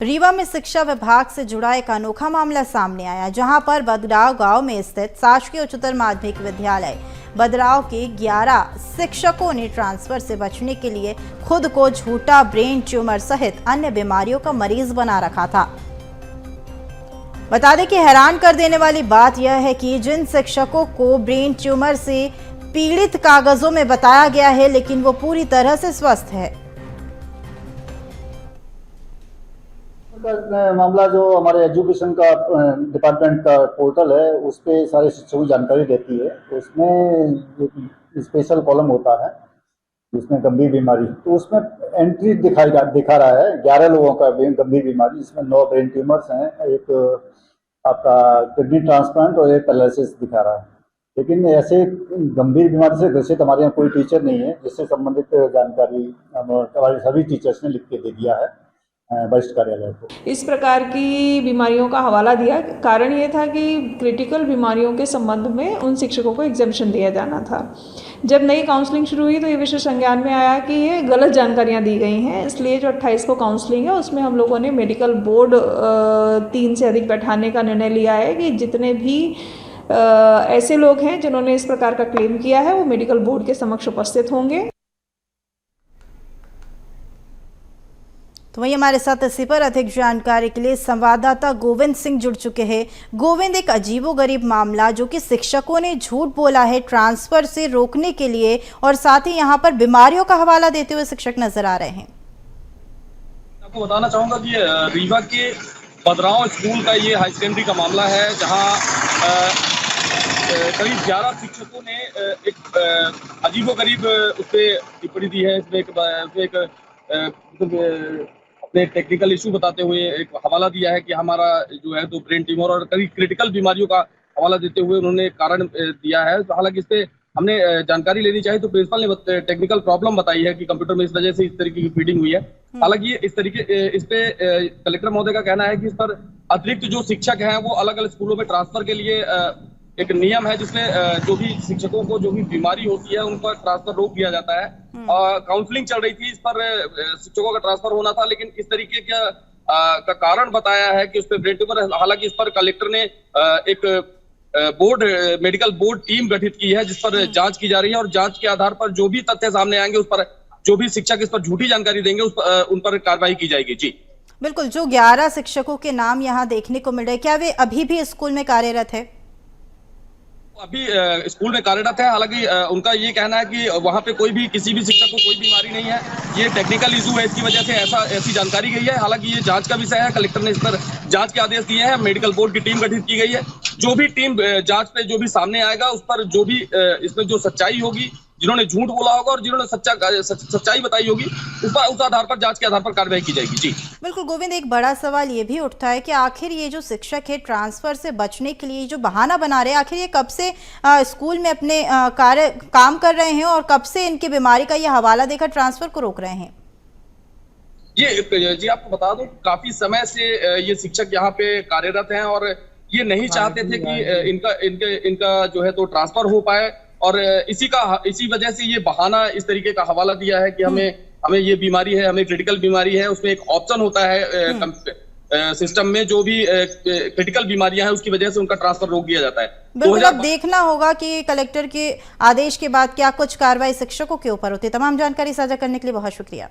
रीवा में शिक्षा विभाग से जुड़ा एक अनोखा मामला सामने आया, जहां पर बदराव गांव में स्थित शासकीय उच्चतर माध्यमिक विद्यालय बदराव के 11 शिक्षकों ने ट्रांसफर से बचने के लिए खुद को झूठा ब्रेन ट्यूमर सहित अन्य बीमारियों का मरीज बना रखा था। बता दें कि हैरान कर देने वाली बात यह है कि जिन शिक्षकों को ब्रेन ट्यूमर से पीड़ित कागजों में बताया गया है, लेकिन वो पूरी तरह से स्वस्थ है। मामला जो हमारे एजुकेशन का डिपार्टमेंट का पोर्टल है, उस पर सारे शिक्षकों की जानकारी रहती है। उसमें स्पेशल कॉलम होता है जिसमें गंभीर बीमारी, तो उसमें एंट्री दिखा रहा है 11 लोगों का गंभीर बीमारी, जिसमें 9 ब्रेन ट्यूमर्स हैं, एक आपका किडनी ट्रांसप्लांट और एक पैरालिसिस दिखा रहा है। लेकिन ऐसे गंभीर बीमारी से ग्रसित हमारे यहाँ कोई टीचर नहीं है, जिससे संबंधित जानकारी हमारे सभी टीचर्स ने लिख के दे दिया है वरिष्ठ कार्यालय को। इस प्रकार की बीमारियों का हवाला दिया। कारण ये था कि क्रिटिकल बीमारियों के संबंध में उन शिक्षकों को एग्जेम्पशन दिया जाना था। जब नई काउंसलिंग शुरू हुई तो ये विषय संज्ञान में आया कि ये गलत जानकारियां दी गई हैं, इसलिए जो 28 को काउंसलिंग है उसमें हम लोगों ने मेडिकल बोर्ड 3 से अधिक बैठाने का निर्णय लिया है कि जितने भी ऐसे लोग हैं जिन्होंने इस प्रकार का क्लेम किया है वो मेडिकल बोर्ड के समक्ष उपस्थित होंगे। तो वहीं हमारे साथ इसी पर अधिक जानकारी के लिए संवाददाता गोविंद सिंह जुड़ चुके हैं। गोविंद, एक अजीबोगरीब मामला जो कि शिक्षकों ने झूठ बोला है ट्रांसफर से रोकने के लिए, और साथ ही यहां पर बीमारियों का हवाला देते हुए शिक्षक नजर आ रहे हैं। आपको बताना चाहूंगा कि रीवा के बदराव स्कूल का ये हाई सेकेंडरी का मामला है, जहां करीब 11 शिक्षकों ने एक अजीबोगरीब उस पर टिप्पणी दी है। इसमें अपने टेक्निकल इशू बताते हुए एक हवाला दिया है कि हमारा जो है तो ब्रेन ट्यूमर और कई क्रिटिकल बीमारियों का हवाला देते हुए उन्होंने कारण दिया है। तो हालांकि इस पे हमने जानकारी लेनी चाहिए तो प्रिंसिपल ने टेक्निकल प्रॉब्लम बताई है कि कंप्यूटर में इस वजह से इस तरीके की फीडिंग हुई है। हालांकि इस पे कलेक्टर महोदय का कहना है कि इस पर अतिरिक्त जो शिक्षक हैं वो अलग अलग स्कूलों में ट्रांसफर के लिए एक नियम है, जिसमें जो भी शिक्षकों को जो भी बीमारी होती है उन पर ट्रांसफर रोक दिया जाता है। काउंसलिंग चल रही थी, इस पर शिक्षकों का ट्रांसफर होना था, लेकिन इस तरीके का कारण बताया है कि उस पर ब्रेन ट्यूमर। हालांकि इस पर कलेक्टर ने एक मेडिकल बोर्ड टीम गठित की है, जिस पर जांच की जा रही है, और जांच के आधार पर जो भी तथ्य सामने आएंगे उस पर जो भी शिक्षक इस पर झूठी जानकारी देंगे उन पर कार्रवाई की जाएगी। जी बिल्कुल, जो 11 शिक्षकों के नाम यहाँ देखने को मिल रहे, क्या वे अभी भी स्कूल में कार्यरत है? अभी स्कूल में कार्यरत है। हालांकि उनका ये कहना है कि वहाँ पे कोई भी किसी भी शिक्षक को कोई बीमारी नहीं है, ये टेक्निकल इशू है, इसकी वजह से ऐसी जानकारी गई है। हालांकि ये जांच का विषय है, कलेक्टर ने इस पर जांच के आदेश दिए हैं, मेडिकल बोर्ड की टीम गठित की गई है। जो भी टीम जांच पे जो भी सामने आएगा उस पर जो भी इसमें जो सच्चाई होगी, जिन्होंने झूठ बोला होगा और जिन्होंने सच्चाई बताई होगी, उस आधार पर जांच के आधार पर कार्रवाई की जाएगी। जी बिल्कुल गोविंद, एक बड़ा सवाल ये भी उठता है कि आखिर ये जो शिक्षक है ट्रांसफर से बचने के लिए जो बहाना बना रहे हैं, आखिर ये कब से स्कूल में अपने काम कर रहे हैं और कब से इनकी बीमारी का ये हवाला देकर ट्रांसफर को रोक रहे हैं? जी आपको बता दूं, काफी समय से ये शिक्षक यहाँ पे कार्यरत हैं और ये नहीं चाहते थे कि इनका जो है तो ट्रांसफर हो पाए, और इसी वजह से ये बहाना इस तरीके का हवाला दिया है कि हमें ये बीमारी है, हमें क्रिटिकल बीमारी है। उसमें एक ऑप्शन होता है सिस्टम में, जो भी क्रिटिकल बीमारियां हैं उसकी वजह से उनका ट्रांसफर रोक दिया जाता है। बिल्कुल, अब देखना होगा कि कलेक्टर के आदेश के बाद क्या कुछ कार्रवाई शिक्षकों के ऊपर होती है। तमाम जानकारी साझा करने के लिए बहुत शुक्रिया।